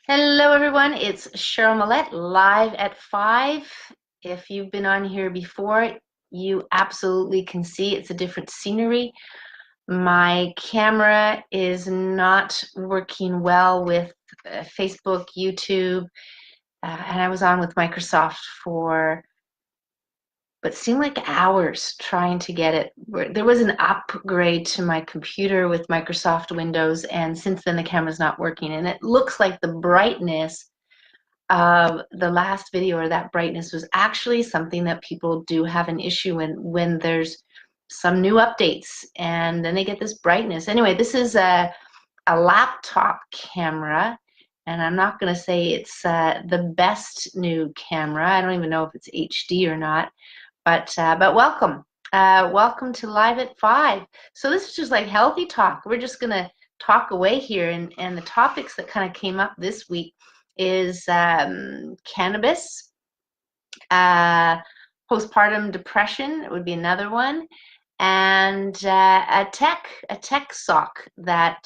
Hello, everyone. It's Cheryl Millett live at 5. If you've been on here before, you absolutely can see it's a different scenery. My camera is not working well with Facebook, YouTube, and I was on with Microsoft for but seemed like hours trying to get it. There was an upgrade to my computer with Microsoft Windows, and since then the camera's not working. And it looks like the brightness of the last video, or that brightness, was actually something that people do have an issue when there's some new updates, and then they get this brightness. Anyway, this is a laptop camera, and I'm not going to say it's the best new camera. I don't even know if it's HD or not. But welcome. Welcome to Live at 5. So this is just like healthy talk. We're just going to talk away here. And the topics that kind of came up this week is cannabis, uh, postpartum depression would be another one, and a tech sock that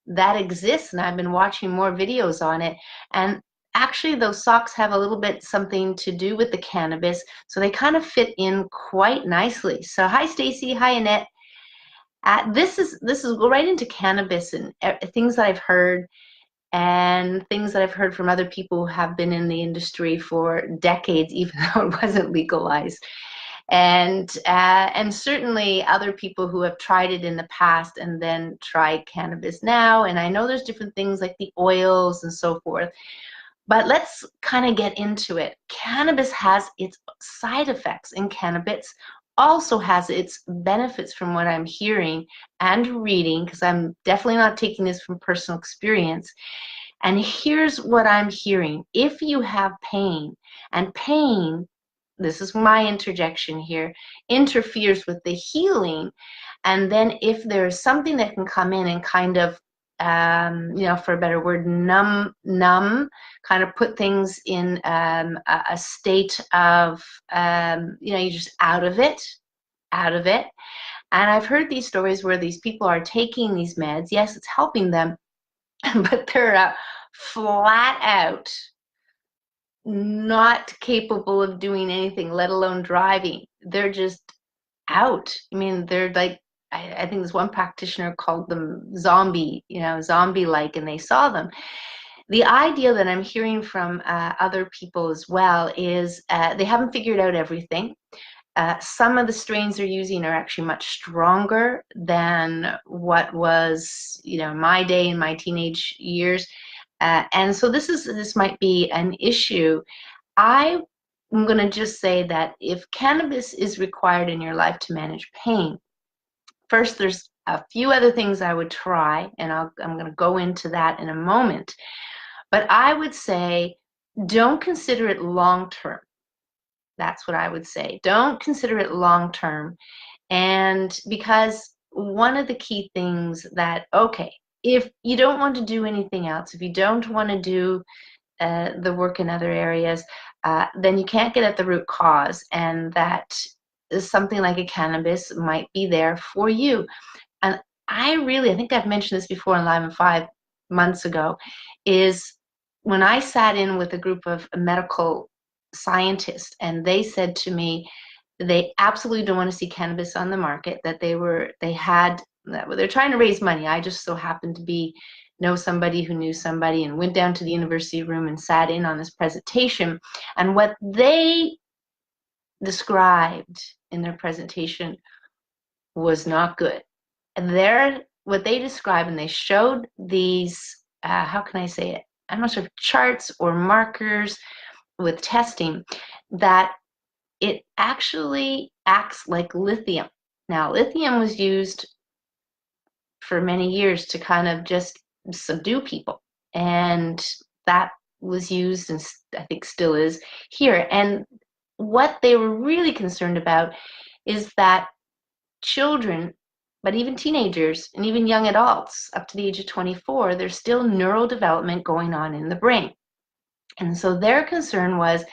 exists, and I've been watching more videos on it. And actually, those socks have a little bit something to do with the cannabis, so they kind of fit in quite nicely. So, hi, Stacy. Hi, Annette. This is go right into cannabis and things that I've heard and things that I've heard from other people who have been in the industry for decades, even though it wasn't legalized, and certainly other people who have tried it in the past and then tried cannabis now. And I know there's different things like the oils and so forth, but let's kind of get into it. Cannabis has its side effects, and cannabis also has its benefits from what I'm hearing and reading, because I'm definitely not taking this from personal experience. And here's what I'm hearing. If you have pain, and pain, this is my interjection here, interferes with the healing, and then if there's something that can come in and kind of, for a better word, numb, kind of put things in a state of, you're just out of it, out of it. And I've heard these stories where these people are taking these meds. Yes, it's helping them, but they're flat out not capable of doing anything, let alone driving. They're just out. I mean, they're like, I think there's one practitioner called them zombie-like, and they saw them. The idea that I'm hearing from other people as well is they haven't figured out everything. Some of the strains they're using are actually much stronger than what was, my day in my teenage years. And so this might be an issue. I'm going to just say that if cannabis is required in your life to manage pain, first there's a few other things I would try, and I'm going to go into that in a moment. But I would say don't consider it long term. That's what I would say. Don't consider it long term. And because one of the key things that, okay, if you don't want to do anything else, if you don't want to do the work in other areas, then you can't get at the root cause, and that is something like a cannabis might be there for you. And I think I've mentioned this before in Live in 5 months ago, is when I sat in with a group of medical scientists, and they said to me they absolutely don't want to see cannabis on the market, that they're trying to raise money. I just so happened to know somebody who knew somebody, and went down to the university room and sat in on this presentation. And what they described in their presentation was not good. And what they described, and they showed these, how can I say it? I'm not sure if charts or markers with testing, that it actually acts like lithium. Now, lithium was used for many years to kind of just subdue people, and that was used, and I think still is here. And what they were really concerned about is that children, but even teenagers and even young adults up to the age of 24, there's still neurodevelopment going on in the brain. And so their concern was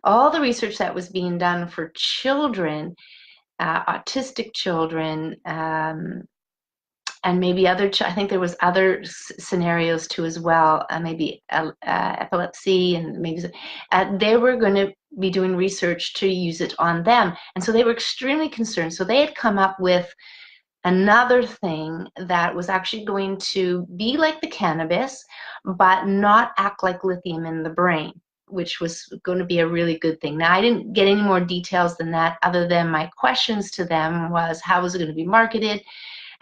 all the research that was being done for children, autistic children, and maybe I think there was other scenarios too as well, maybe epilepsy, and maybe they were going to be doing research to use it on them. And so they were extremely concerned. So they had come up with another thing that was actually going to be like the cannabis, but not act like lithium in the brain, which was going to be a really good thing. Now, I didn't get any more details than that, other than my questions to them was, how was it going to be marketed?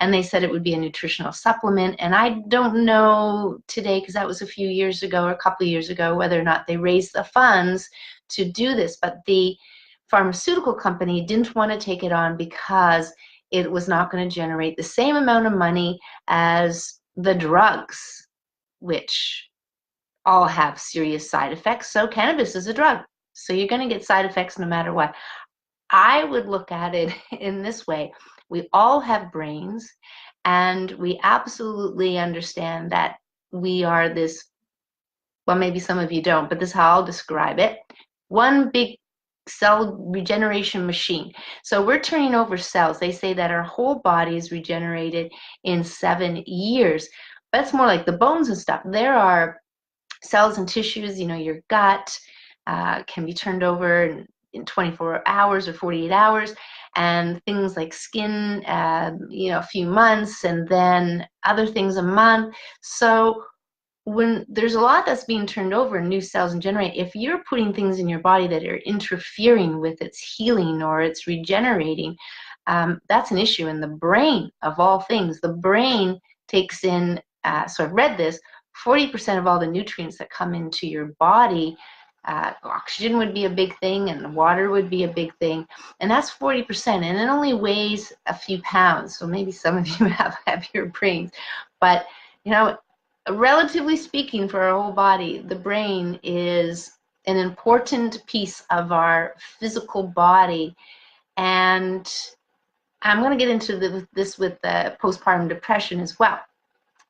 And they said it would be a nutritional supplement. And I don't know today, because that was a few years ago or a couple of years ago, whether or not they raised the funds to do this. But the pharmaceutical company didn't want to take it on because it was not going to generate the same amount of money as the drugs, which all have serious side effects. So cannabis is a drug. So you're going to get side effects no matter what. I would look at it in this way. We all have brains, and we absolutely understand that we are this, well, maybe some of you don't, but this is how I'll describe it. One big cell regeneration machine. So we're turning over cells. They say that our whole body is regenerated in 7 years. That's more like the bones and stuff. There are cells and tissues, your gut can be turned over in 24 hours or 48 hours, and things like skin, a few months, and then other things a month. So when there's a lot that's being turned over and new cells and generate, if you're putting things in your body that are interfering with its healing or its regenerating, that's an issue. In the brain, of all things, the brain takes in, so I've read this, 40% of all the nutrients that come into your body. Oxygen would be a big thing, and water would be a big thing, and that's 40%, and it only weighs a few pounds. So maybe some of you have heavier brains, but relatively speaking, for our whole body, the brain is an important piece of our physical body. And I'm going to get into this with the postpartum depression as well.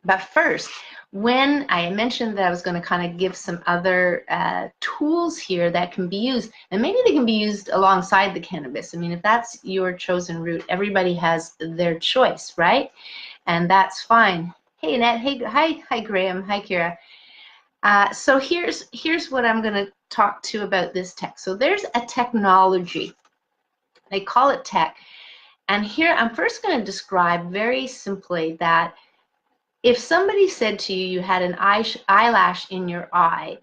But first, when I mentioned that I was going to kind of give some other tools here that can be used, and maybe they can be used alongside the cannabis. I mean, if that's your chosen route, everybody has their choice, right? And that's fine. Hey, Annette. Hey, hi, Graham. Hi, Kira. So here's what I'm going to talk to about this tech. So there's a technology. They call it tech. And here I'm first going to describe very simply that if somebody said to you, you had an eyelash in your eye,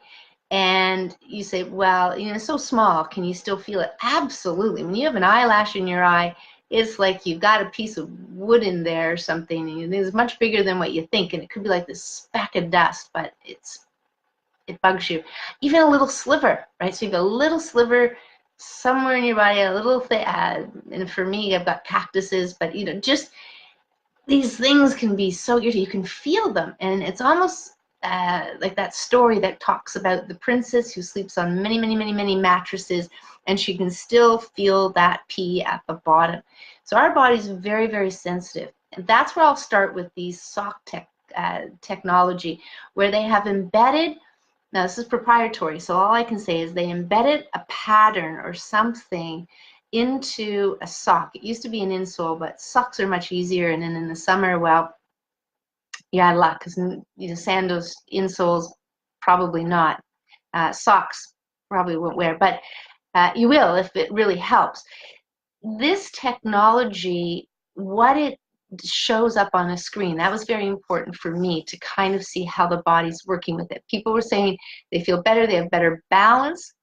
and you say, well, it's so small, can you still feel it? Absolutely. When you have an eyelash in your eye, it's like you've got a piece of wood in there or something, and it's much bigger than what you think, and it could be like this speck of dust, but it bugs you. Even a little sliver, right? So you have a little sliver somewhere in your body, a little thing, and for me, I've got cactuses, but just these things can be so irritating. You can feel them, and it's almost like that story that talks about the princess who sleeps on many, many, many, many mattresses, and she can still feel that pee at the bottom. So our body's very, very sensitive, and that's where I'll start with these sock technology, where they have embedded. Now this is proprietary, so all I can say is they embedded a pattern or something into a sock. It used to be an insole, but socks are much easier. And then in the summer, well, you had luck, because sandals, insoles, probably not. Socks probably won't wear, but you will if it really helps. This technology, what it shows up on a screen, that was very important for me to kind of see how the body's working with it. People were saying they feel better, they have better balance,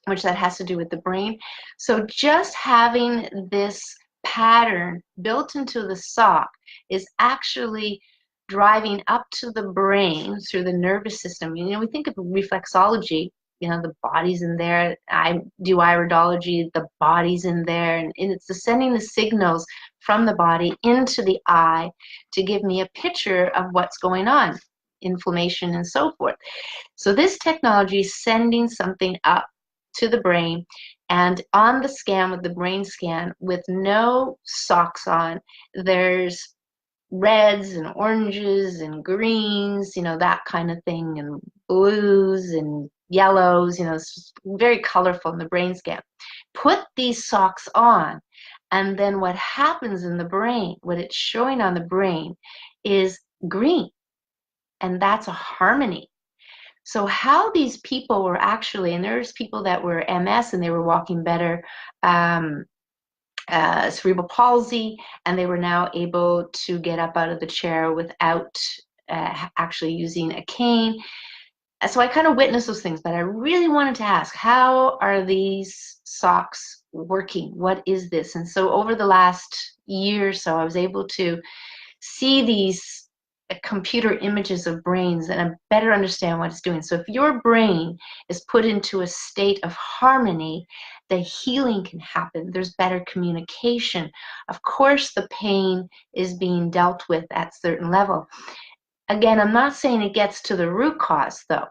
which that has to do with the brain. So just having this pattern built into the sock is actually driving up to the brain through the nervous system. We think of reflexology, the body's in there. I do iridology, the body's in there, and it's sending the signals from the body into the eye to give me a picture of what's going on, inflammation and so forth. So this technology is sending something up to the brain, and on the scan, with the brain scan, with no socks on, there's reds and oranges and greens, that kind of thing, and blues and yellows, it's very colorful in the brain scan. Put these socks on, And then what happens in the brain, what it's showing on the brain, is green. And that's a harmony. So how these people were actually, and there's people that were MS and they were walking better, cerebral palsy, and they were now able to get up out of the chair without actually using a cane. So I kind of witnessed those things, but I really wanted to ask, how are these socks working? What is this? And so over the last year or so, I was able to see these computer images of brains and I better understand what it's doing. So if your brain is put into a state of harmony, the healing can happen. There's better communication. Of course, the pain is being dealt with at a certain level. Again, I'm not saying it gets to the root cause though,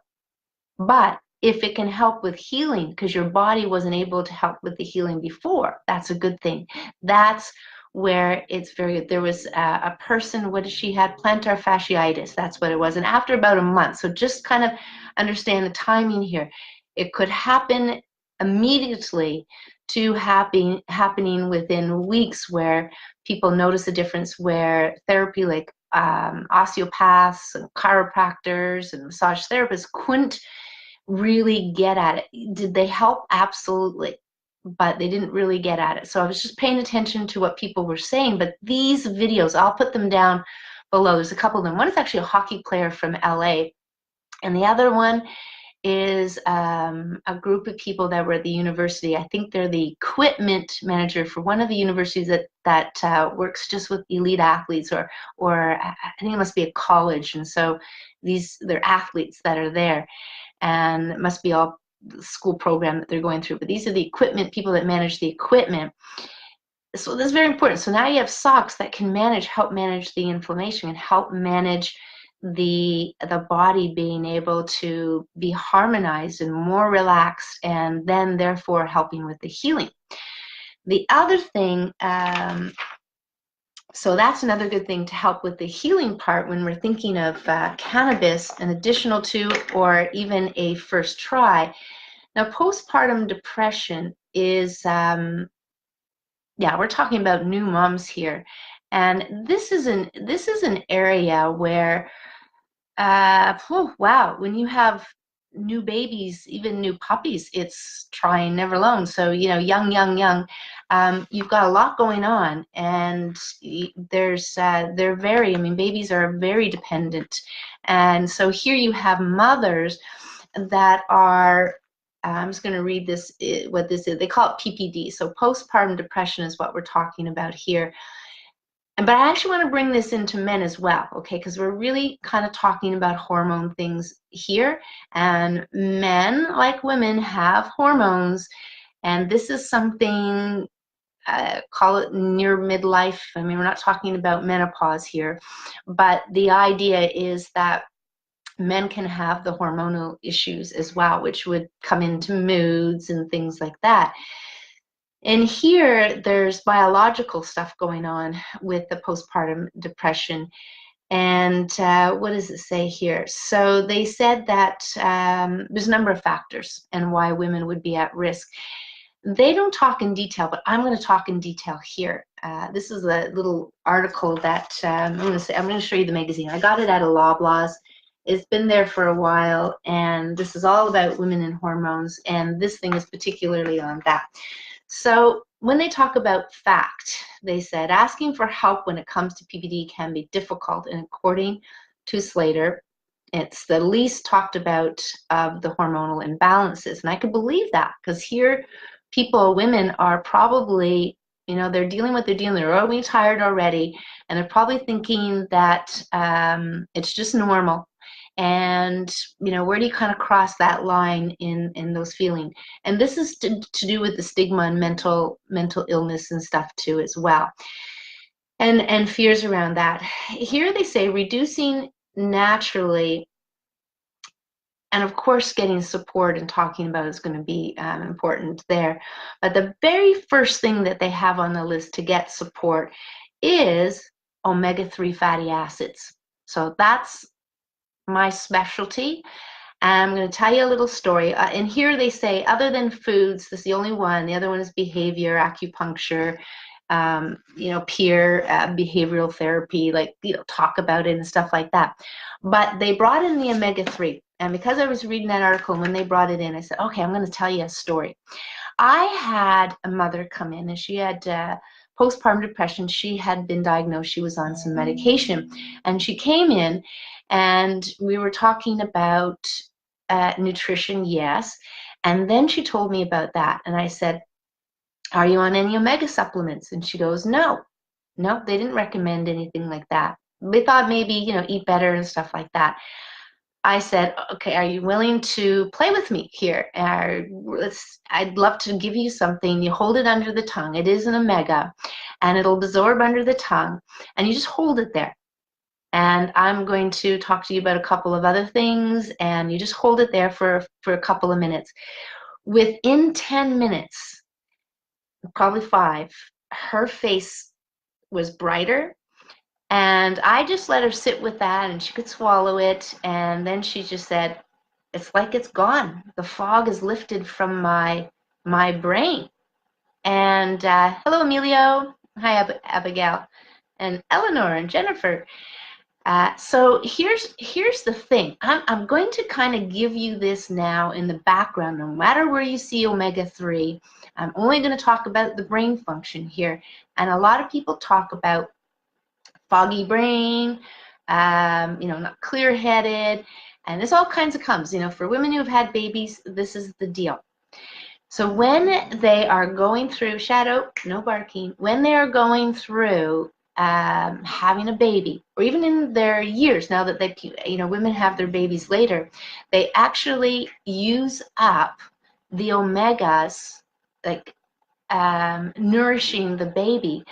but if it can help with healing because your body wasn't able to help with the healing before, that's a good thing. That's where it's very good. There was a person, what did she had? Plantar fasciitis, that's what it was. And after about a month, so just kind of understand the timing here. It could happen immediately to happening within weeks where people notice a difference where therapy like osteopaths and chiropractors and massage therapists couldn't really get at it. Did they help? Absolutely. But they didn't really get at it. So I was just paying attention to what people were saying. But these videos, I'll put them down below. There's a couple of them. One is actually a hockey player from LA. And the other one is a group of people that were at the university. I think they're the equipment manager for one of the universities that works just with elite athletes, or I think it must be a college. And so they're athletes that are there, and it must be all the school program that they're going through. But these are the equipment people that manage the equipment. So this is very important. So now you have socks that can help manage the inflammation and help manage the body being able to be harmonized and more relaxed, and then therefore helping with the healing. The other thing, so that's another good thing to help with the healing part when we're thinking of cannabis, an additional to, or even a first try. Now, postpartum depression is, we're talking about new moms here, and this is an area where, when you have new babies, even new puppies, it's trying never alone. So young, you've got a lot going on, and there's babies are very dependent, and so here you have mothers that are. I'm just going to read this. What this is? They call it PPD. So postpartum depression is what we're talking about here. But I actually want to bring this into men as well, okay? Because we're really kind of talking about hormone things here. And men, like women, have hormones. And this is something, call it near midlife. I mean, we're not talking about menopause here. But the idea is that men can have the hormonal issues as well, which would come into moods and things like that. And here, there's biological stuff going on with the postpartum depression. And what does it say here? So they said that there's a number of factors and why women would be at risk. They don't talk in detail, but I'm going to talk in detail here. This is a little article that I'm going to show you the magazine. I got it at a Loblaws. It's been there for a while, and this is all about women and hormones, and this thing is particularly on that. So when they talk about fact, they said asking for help when it comes to PPD can be difficult, and according to Slater, it's the least talked about of the hormonal imbalances. And I could believe that, because here women are probably, they're dealing with they're already tired already, and they're probably thinking that it's just normal. And where do you kind of cross that line in those feelings? And this is to do with the stigma and mental illness and stuff too as well, and fears around that. Here they say reducing naturally, and of course getting support and talking about is going to be important there. But the very first thing that they have on the list to get support is omega-3 fatty acids. So that's my specialty. And I'm going to tell you a little story. And here they say, other than foods, this is the only one. The other one is behavior, acupuncture, peer behavioral therapy, like, talk about it and stuff like that. But they brought in the omega-3. And because I was reading that article, and when they brought it in, I said, okay, I'm going to tell you a story. I had a mother come in, and she had postpartum depression. She had been diagnosed. She was on some medication. And she came in, and we were talking about nutrition, yes. And then she told me about that. And I said, are you on any omega supplements? And she goes, no. Nope, they didn't recommend anything like that. They thought maybe, eat better and stuff like that. I said, okay, are you willing to play with me here? I'd love to give you something. You hold it under the tongue. It is an omega, and it'll absorb under the tongue, and you just hold it there. And I'm going to talk to you about a couple of other things, and you just hold it there for a couple of minutes. Within 10 minutes, probably 5, her face was brighter. And I just let her sit with that, and she could swallow it. And then she just said, it's like it's gone. The fog is lifted from my brain. And hello, Emilio. Hi, Abigail. And Eleanor and Jennifer. So here's the thing. I'm going to kind of give you this now in the background. No matter where you see omega-3, I'm only going to talk about the brain function here. And a lot of people talk about foggy brain, not clear-headed, and this all kinds of comes. For women who have had babies, this is the deal. So when they are going through, Shadow, no barking, when they are going through having a baby, or even in their years, now that women have their babies later, they actually use up the omegas, like nourishing the baby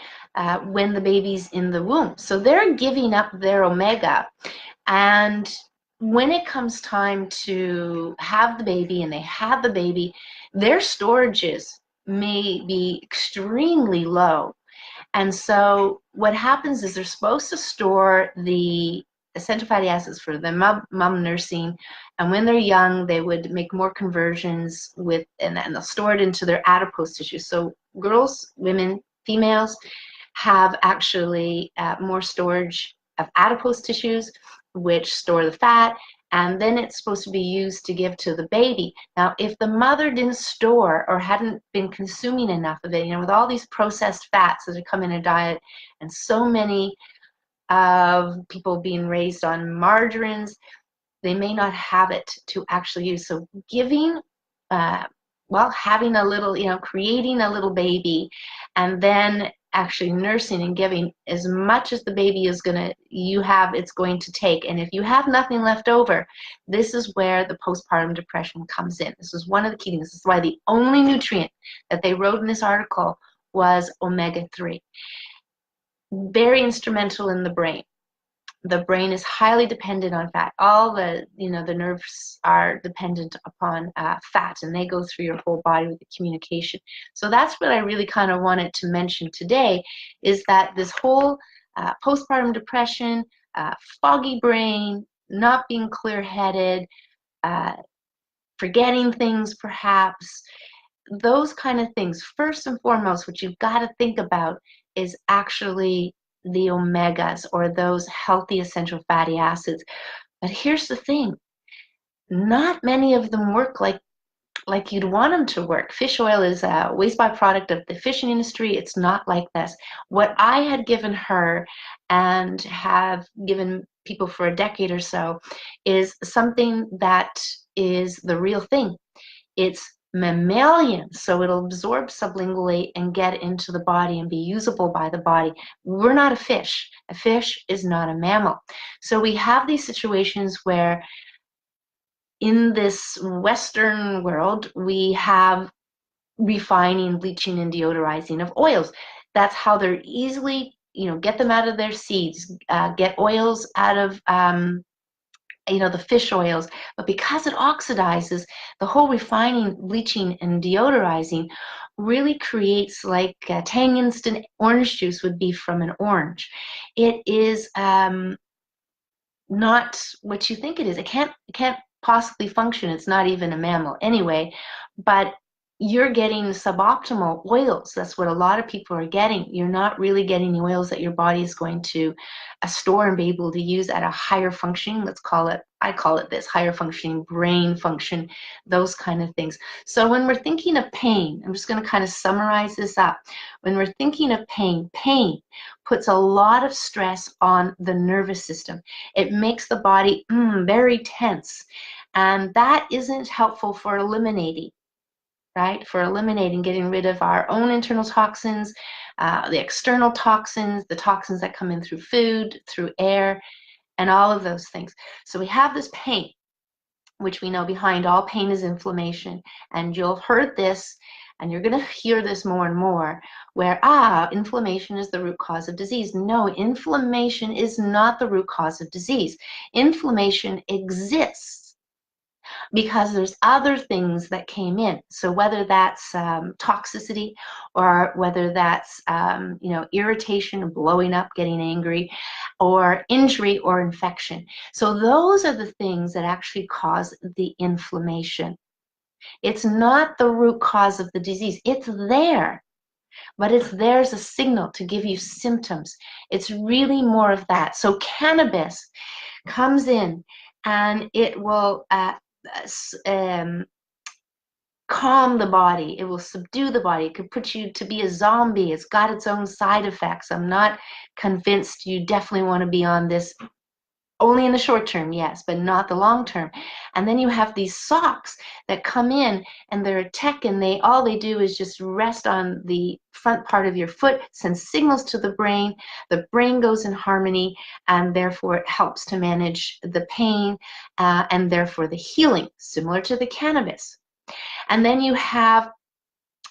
when the baby's in the womb. So they're giving up their omega, and when it comes time to have the baby and they have the baby, their storages may be extremely low. And so what happens is they're supposed to store the essential fatty acids for the mom nursing, and when they're young, they would make more conversions and they'll store it into their adipose tissue. So girls, women, females have actually more storage of adipose tissues, which store the fat, and then it's supposed to be used to give to the baby. Now, if the mother didn't store or hadn't been consuming enough of it, with all these processed fats that come in a diet, and so many of people being raised on margarines, they may not have it to actually use. So giving, having a little, creating a little baby, and then actually nursing and giving as much as the baby is it's going to take. And if you have nothing left over, this is where the postpartum depression comes in. This is one of the key things. This is why the only nutrient that they wrote in this article was omega-3. Very instrumental in the brain. The brain is highly dependent on fat. All the nerves are dependent upon fat, and they go through your whole body with the communication. So that's what I really kind of wanted to mention today, is that this whole postpartum depression, foggy brain, not being clear-headed, forgetting things perhaps, those kind of things. First and foremost, what you've got to think about is actually the omegas, or those healthy essential fatty acids. But here's the thing, not many of them work like you'd want them to work. Fish oil is a waste byproduct of the fishing industry. It's not like this. What I had given her, and have given people for a decade or so, is something that is the real thing. It's mammalian, so it'll absorb sublingually and get into the body and be usable by the body. We're not a fish. A fish is not a mammal. So we have these situations where in this Western world, we have refining, bleaching, and deodorizing of oils. That's how they're easily, get them out of their seeds, get oils out of the fish oils. But because it oxidizes, the whole refining, bleaching, and deodorizing really creates like Tang instant orange juice would be from an orange. It is not what you think it is. It can't possibly function. It's not even a mammal anyway. But you're getting suboptimal oils. That's what a lot of people are getting. You're not really getting the oils that your body is going to store and be able to use at a higher functioning, let's call it, I call it this, higher functioning brain function, those kind of things. So when we're thinking of pain, I'm just going to kind of summarize this up. When we're thinking of pain, pain puts a lot of stress on the nervous system. It makes the body very tense. And that isn't helpful for eliminating, right? For eliminating, getting rid of our own internal toxins, the external toxins, the toxins that come in through food, through air, and all of those things. So we have this pain, which we know behind all pain is inflammation. And you'll have heard this, and you're going to hear this more and more, where, inflammation is the root cause of disease. No, inflammation is not the root cause of disease. Inflammation exists because there's other things that came in. So whether that's toxicity, or whether that's irritation, blowing up, getting angry, or injury or infection. So those are the things that actually cause the inflammation. It's not the root cause of the disease. It's there, but it's there as a signal to give you symptoms. It's really more of that. So cannabis comes in and it will calm the body. It will subdue the body. It could put you to be a zombie. It's got its own side effects. I'm not convinced you definitely want to be on this. Only in the short term, yes, but not the long term. And then you have these socks that come in and they're a tech, and all they do is just rest on the front part of your foot, send signals to the brain goes in harmony, and therefore it helps to manage the pain and therefore the healing, similar to the cannabis. And then you have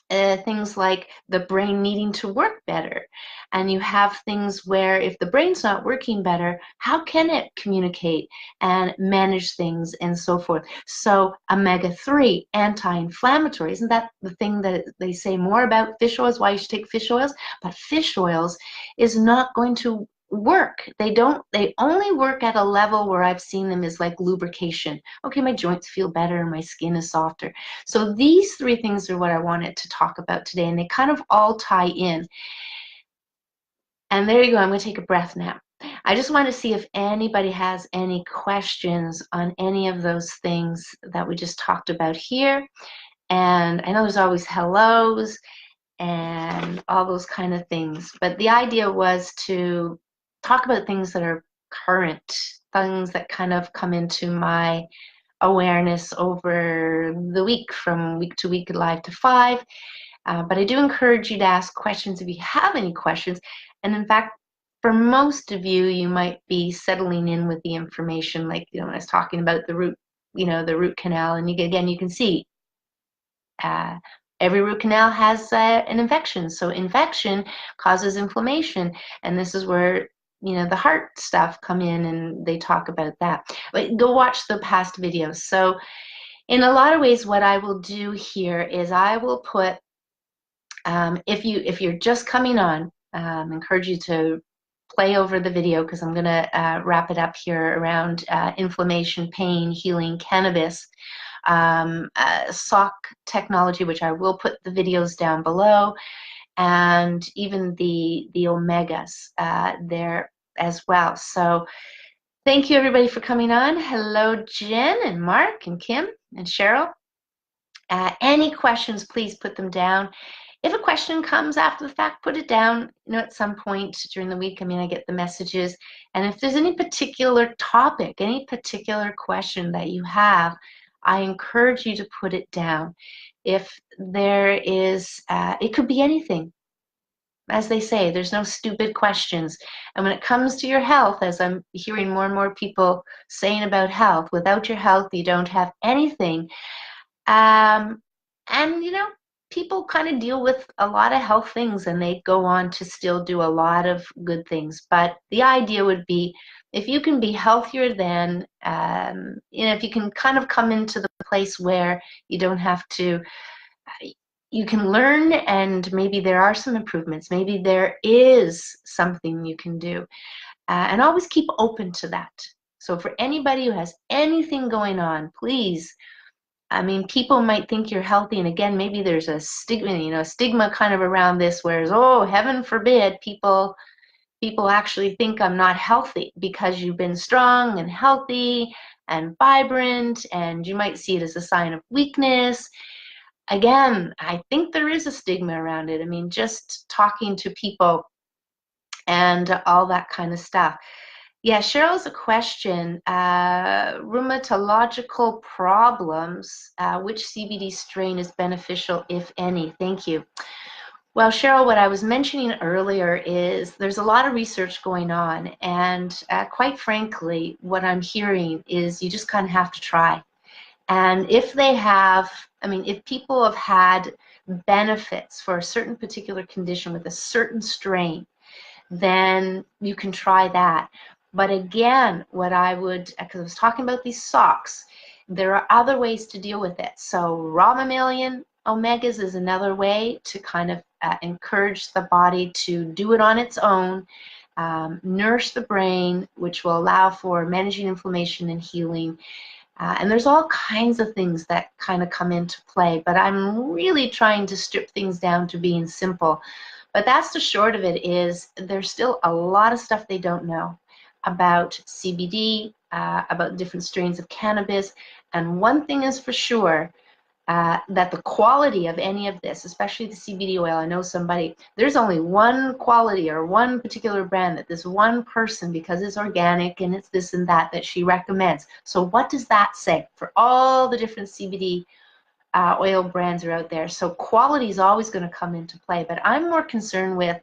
things like the brain needing to work better. And you have things where if the brain's not working better, how can it communicate and manage things and so forth? So omega-3, anti-inflammatory, isn't that the thing that they say more about fish oils, why you should take fish oils? But fish oils is not going to work. They only work at a level where I've seen them as like lubrication. Okay, my joints feel better and my skin is softer. So these three things are what I wanted to talk about today, and they kind of all tie in. And there you go. I'm going to take a breath now. I just want to see if anybody has any questions on any of those things that we just talked about here. And I know there's always hellos and all those kind of things, but the idea was to talk about things that are current, things that kind of come into my awareness over the week, from week to week, live to 5. But I do encourage you to ask questions if you have any questions. And in fact, for most of you, you might be settling in with the information, like, when I was talking about the root, the root canal, and you can see every root canal has an infection. So infection causes inflammation, and this is where the heart stuff come in, and they talk about that. But go watch the past videos. So in a lot of ways, what I will do here is I will put, if you're just coming on, encourage you to play over the video, because I'm going to wrap it up here around inflammation, pain, healing, cannabis, sock technology, which I will put the videos down below, and even the omegas there as well. So thank you everybody for coming on. Hello Jen and Mark and Kim and Cheryl. Any questions, please put them down. If a question comes after the fact, put it down, at some point during the week. I get the messages. And if there's any particular topic, any particular question that you have, I encourage you to put it down. If there is, it could be anything. As they say, there's no stupid questions. And when it comes to your health, as I'm hearing more and more people saying about health, without your health, you don't have anything. And, people kind of deal with a lot of health things, and they go on to still do a lot of good things. But the idea would be, if you can be healthier, then, if you can kind of come into the place where you don't have to, you can learn, and maybe there are some improvements. Maybe there is something you can do. And always keep open to that. So for anybody who has anything going on, please I mean, people might think you're healthy, and again, maybe there's a stigma, stigma kind of around this, whereas, oh, heaven forbid, people actually think I'm not healthy because you've been strong and healthy and vibrant, and you might see it as a sign of weakness. Again, I think there is a stigma around it. I mean, just talking to people and all that kind of stuff. Yeah, Cheryl's a question. Rheumatological problems, which CBD strain is beneficial, if any? Thank you. Well, Cheryl, what I was mentioning earlier is there's a lot of research going on, and quite frankly, what I'm hearing is you just kind of have to try. And if they have, I mean, if people have had benefits for a certain particular condition with a certain strain, then you can try that. But again, what I would, because I was talking about these socks, there are other ways to deal with it. So raw mammalian omegas is another way to kind of encourage the body to do it on its own, nourish the brain, which will allow for managing inflammation and healing. And there's all kinds of things that kind of come into play, but I'm really trying to strip things down to being simple. But that's the short of it, is there's still a lot of stuff they don't know about CBD, about different strains of cannabis. And one thing is for sure, that the quality of any of this, especially the CBD oil, I know somebody, there's only one quality or one particular brand that this one person, because it's organic and it's this and that she recommends. So what does that say for all the different CBD oil brands are out there? So quality is always going to come into play, but I'm more concerned with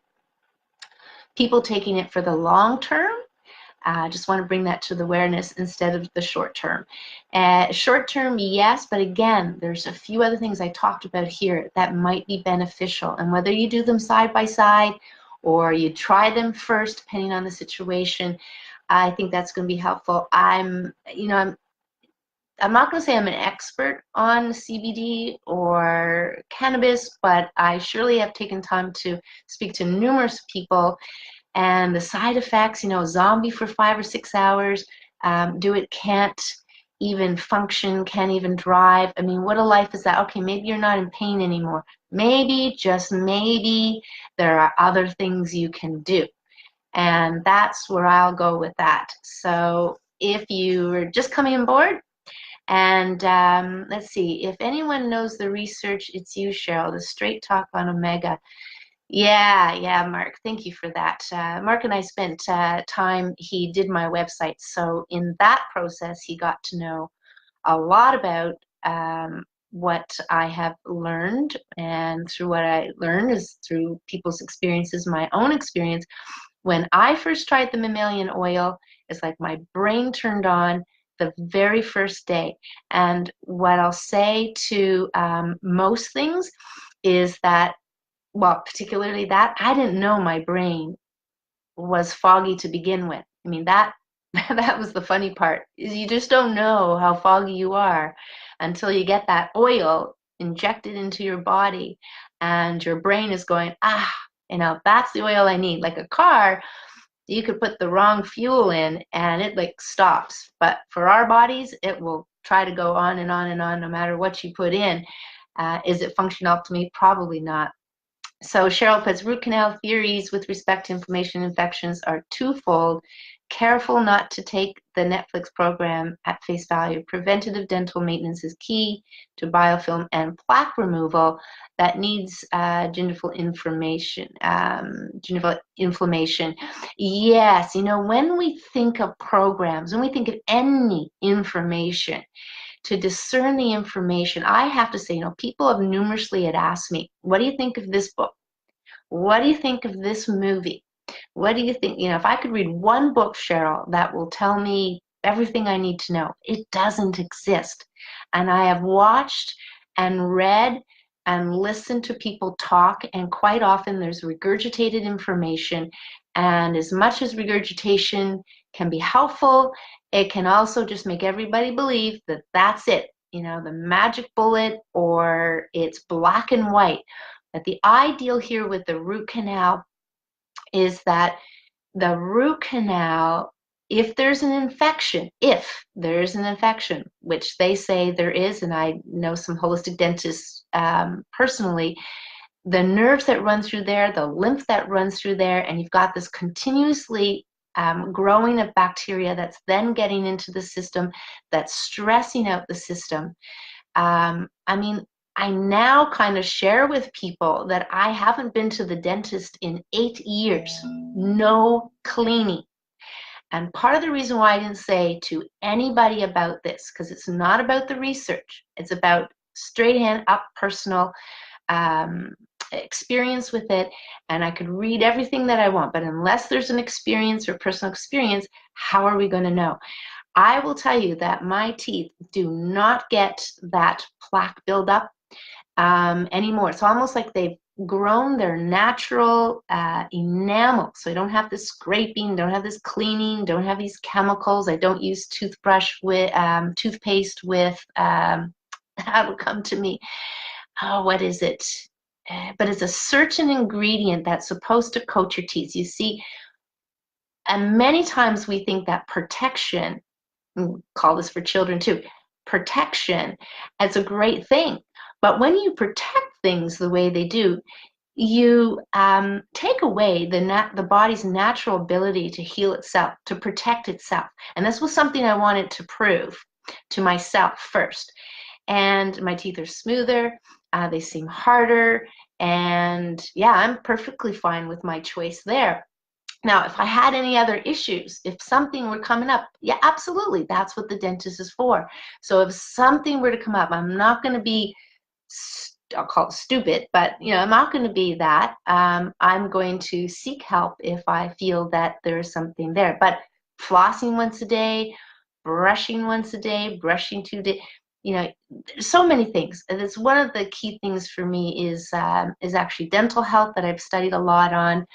people taking it for the long term. I just want to bring that to the awareness instead of the short term. Short term, yes, but again, there's a few other things I talked about here that might be beneficial. And whether you do them side by side or you try them first, depending on the situation, I think that's going to be helpful. I'm not going to say I'm an expert on CBD or cannabis, but I surely have taken time to speak to numerous people, and the side effects, zombie for 5 or 6 hours, can't even function, can't even drive. I mean, what a life is that? Okay, maybe you're not in pain anymore. Maybe, just maybe, there are other things you can do. And that's where I'll go with that. So if you're just coming on board, and let's see, if anyone knows the research, it's you, Cheryl, the straight talk on Omega. Yeah, Mark. Thank you for that. Mark and I spent time, he did my website. So in that process, he got to know a lot about what I have learned. And through what I learned is through people's experiences, my own experience. When I first tried the mammalian oil, it's like my brain turned on the very first day. And what I'll say to most things is that, well, particularly that, I didn't know my brain was foggy to begin with. I mean, that that was the funny part, is you just don't know how foggy you are until you get that oil injected into your body and your brain is going, that's the oil I need. Like a car, you could put the wrong fuel in and it like stops. But for our bodies, it will try to go on and on and on no matter what you put in. Is it functional optimally? Probably not. So Cheryl puts, root canal theories with respect to inflammation infections are twofold. Careful not to take the Netflix program at face value. Preventative dental maintenance is key to biofilm and plaque removal that needs gingival inflammation. Yes, when we think of programs, when we think of any information, to discern the information, I have to say, people have numerously had asked me, what do you think of this book? What do you think of this movie? What do you think? If I could read one book, Cheryl, that will tell me everything I need to know, it doesn't exist. And I have watched and read and listened to people talk, and quite often there's regurgitated information. And as much as regurgitation can be helpful, it can also just make everybody believe that that's it, the magic bullet, or it's black and white. But the ideal here with the root canal is that the root canal if there's an infection, which they say there is, and I know some holistic dentists personally, the nerves that run through there, the lymph that runs through there, and you've got this continuously growing of bacteria that's then getting into the system, that's stressing out the system. I mean, I now kind of share with people that I haven't been to the dentist in 8 years, no cleaning. And part of the reason why I didn't say to anybody about this, because it's not about the research, it's about straight hand up personal experience with it, and I could read everything that I want, but unless there's an experience or personal experience, how are we going to know? I will tell you that my teeth do not get that plaque buildup anymore. It's almost like they've grown their natural enamel. So I don't have this scraping, don't have this cleaning, don't have these chemicals. I don't use toothpaste with, that'll come to me. Oh, what is it? But it's a certain ingredient that's supposed to coat your teeth. You see, and many times we think that protection, call this for children too, protection is a great thing. But when you protect things the way they do, you take away the body's natural ability to heal itself, to protect itself. And this was something I wanted to prove to myself first. And my teeth are smoother, they seem harder, and yeah, I'm perfectly fine with my choice there. Now, if I had any other issues, if something were coming up, yeah, absolutely, that's what the dentist is for. So if something were to come up, I'm not going to be, I'll call it stupid, but I'm not going to be that. I'm going to seek help if I feel that there's something there. But flossing once a day, brushing once a day, brushing 2 days, so many things. And it's one of the key things for me is actually dental health that I've studied a lot on.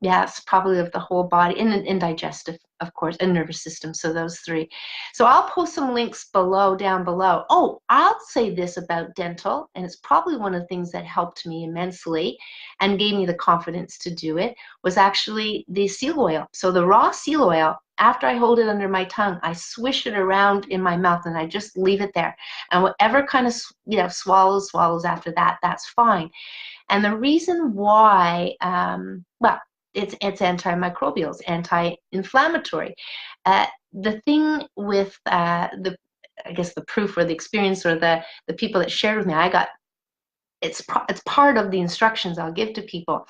Yeah, it's probably of the whole body, and digestive, of course, and nervous system. So those 3. So I'll post some links down below. Oh, I'll say this about dental, and it's probably one of the things that helped me immensely and gave me the confidence to do it, was actually the seal oil. So the raw seal oil, after I hold it under my tongue, I swish it around in my mouth and I just leave it there. And whatever kind of, swallows after that, that's fine. And the reason why, well, it's antimicrobials, anti-inflammatory. The thing with I guess the proof or the experience or the people that shared with me, it's part of the instructions I'll give to people.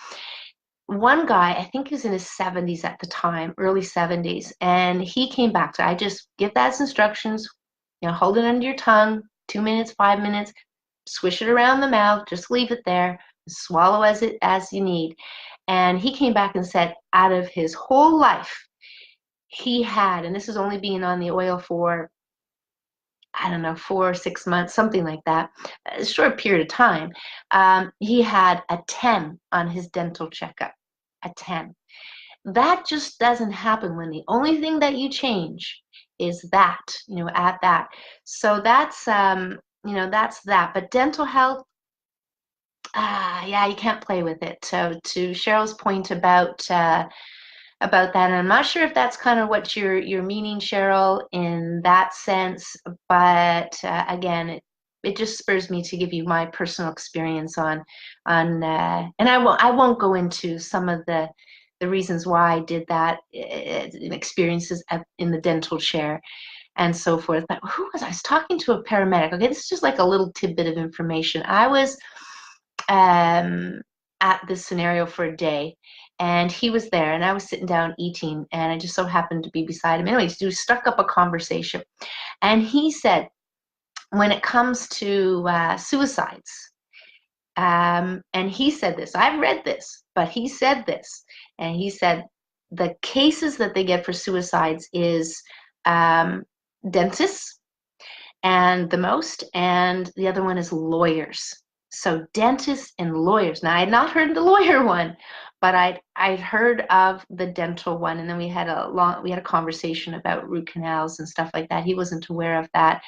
One guy, I think he was in his 70s at the time, early 70s, and he came back to, I just give that as instructions, hold it under your tongue, 2 minutes, 5 minutes, swish it around the mouth, just leave it there, swallow as you need. And he came back and said, out of his whole life, he had, and this is only being on the oil for, I don't know, 4 or 6 months, something like that, a short period of time, he had a 10 on his dental checkup, a 10. That just doesn't happen when the only thing that you change is that, at that. So that's, that's that. But dental health, yeah, you can't play with it. So to Cheryl's point about that, and I'm not sure if that's kind of what you're meaning, Cheryl, in that sense, but again, it just spurs me to give you my personal experience on, and I won't go into some of the reasons why I did that, experiences in the dental chair and so forth. But I was talking to a paramedic. Okay, this is just like a little tidbit of information. I was at this scenario for a day, and he was there, and I was sitting down eating, and I just so happened to be beside him. Anyways, we struck up a conversation, and he said, when it comes to suicides, and he said this, I've read this, but he said this, and he said the cases that they get for suicides is dentists, and the most, and the other one is lawyers. So dentists and lawyers. Now, I had not heard the lawyer one, but I'd heard of the dental one, and then we had a conversation about root canals and stuff like that. He wasn't aware of that.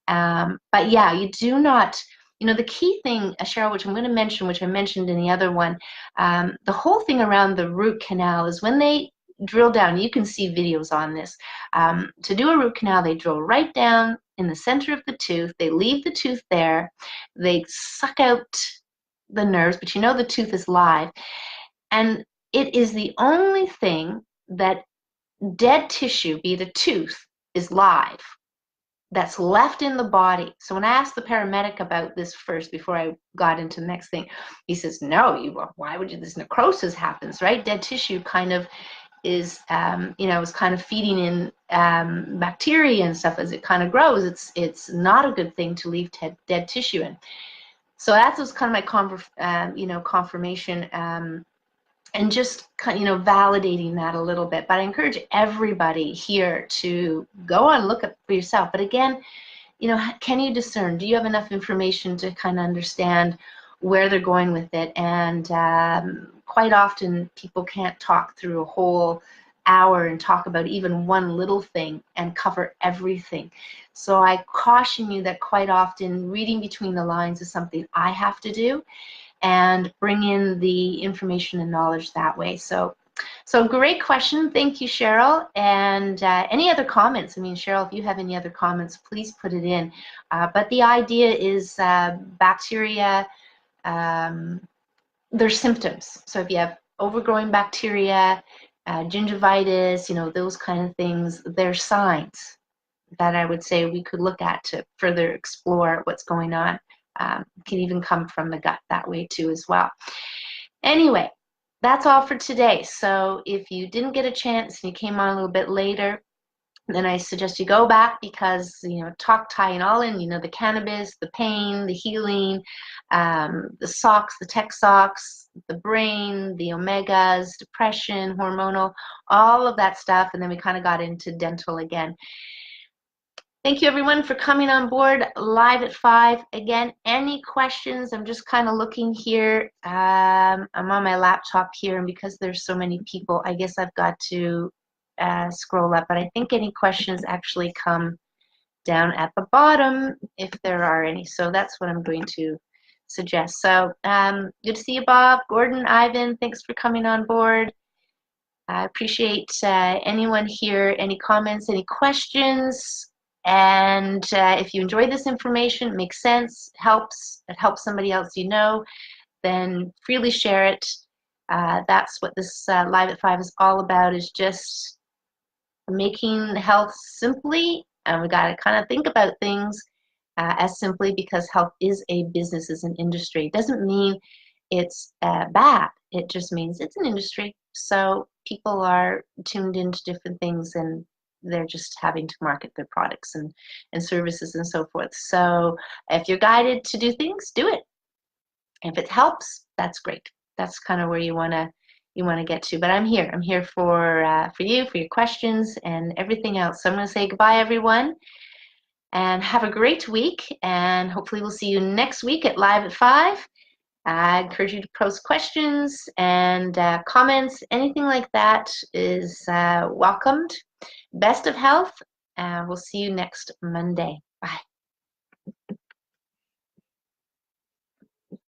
But yeah, you do not, the key thing, Cheryl, which I'm going to mention, which I mentioned in the other one, the whole thing around the root canal is when they drill down. You can see videos on this. To do a root canal, they drill right down in the center of the tooth. They leave the tooth there. They suck out the nerves, but you know the tooth is live. And it is the only thing that dead tissue, be it a tooth, is live, that's left in the body. So when I asked the paramedic about this first, before I got into the next thing, he says, no, why would you, this necrosis happens, right? Dead tissue kind of is, is kind of feeding in bacteria and stuff as it kind of grows. It's not a good thing to leave dead tissue in. So that was kind of my confirmation, and just validating that a little bit. But I encourage everybody here to go on, look up for yourself. But again, can you discern? Do you have enough information to kind of understand where they're going with it? And quite often people can't talk through a whole hour and talk about even one little thing and cover everything. So I caution you that quite often reading between the lines is something I have to do, and bring in the information and knowledge that way. So great question. Thank you, Cheryl. And any other comments? I mean, Cheryl, if you have any other comments, please put it in. But the idea is bacteria, their symptoms. So if you have overgrowing bacteria, gingivitis, those kind of things, they're signs that I would say we could look at to further explore what's going on. Can even come from the gut that way too as well. Anyway, that's all for today. So if you didn't get a chance and you came on a little bit later, then I suggest you go back, because talk tying all in, the cannabis, the pain, the healing, the socks, the tech socks, the brain, the omegas, depression, hormonal, all of that stuff. And then we kind of got into dental again. Thank you, everyone, for coming on board live at 5. Again, any questions? I'm just kind of looking here. I'm on my laptop here, and because there's so many people, I guess I've got to scroll up. But I think any questions actually come down at the bottom, if there are any. So that's what I'm going to suggest. So good to see you, Bob, Gordon, Ivan. Thanks for coming on board. I appreciate anyone here. Any comments, any questions? And if you enjoy this information, makes sense, it helps somebody else then freely share it. That's what this Live at 5 is all about, is just making health simply. And we got to kind of think about things as simply, because health is a business, is an industry. It doesn't mean it's bad. It just means it's an industry. So people are tuned into different things, and they're just having to market their products and services and so forth. So if you're guided to do things, do it. If it helps, that's great. That's kind of where you want to get to. But I'm here. I'm here for you, for your questions and everything else. So I'm going to say goodbye, everyone, and have a great week. And hopefully we'll see you next week at Live at 5. I encourage you to post questions and comments. Anything like that is welcomed. Best of health, and we'll see you next Monday. Bye.